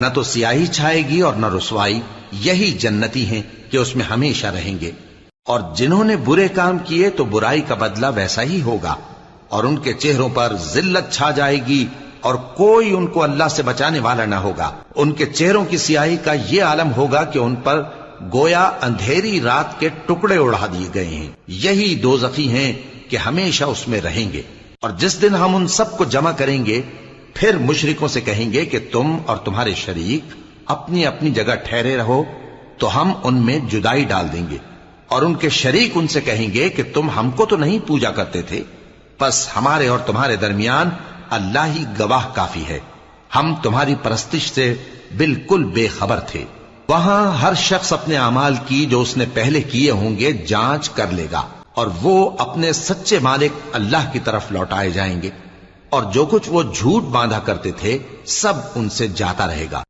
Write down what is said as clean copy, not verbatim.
نہ تو سیاہی چھائے گی اور نہ رسوائی، یہی جنتی ہیں کہ اس میں ہمیشہ رہیں گے۔ اور جنہوں نے برے کام کیے تو برائی کا بدلہ ویسا ہی ہوگا، اور ان کے چہروں پر ذلت چھا جائے گی اور کوئی ان کو اللہ سے بچانے والا نہ ہوگا۔ ان کے چہروں کی سیاہی کا یہ عالم ہوگا کہ ان پر گویا اندھیری رات کے ٹکڑے اڑا دیے گئے ہیں۔ یہی دوزخی ہیں کہ ہمیشہ اس میں رہیں گے۔ اور جس دن ہم ان سب کو جمع کریں گے، پھر مشرکوں سے کہیں گے کہ تم اور تمہارے شریک اپنی اپنی جگہ ٹھہرے رہو، تو ہم ان میں جدائی ڈال دیں گے۔ اور ان کے شریک ان سے کہیں گے کہ تم ہم کو تو نہیں پوجا کرتے تھے، بس ہمارے اور تمہارے درمیان اللہ ہی گواہ کافی ہے، ہم تمہاری پرستش سے بالکل بے خبر تھے۔ وہاں ہر شخص اپنے اعمال کی جو اس نے پہلے کیے ہوں گے جانچ کر لے گا، اور وہ اپنے سچے مالک اللہ کی طرف لوٹائے جائیں گے، اور جو کچھ وہ جھوٹ باندھا کرتے تھے سب ان سے جاتا رہے گا۔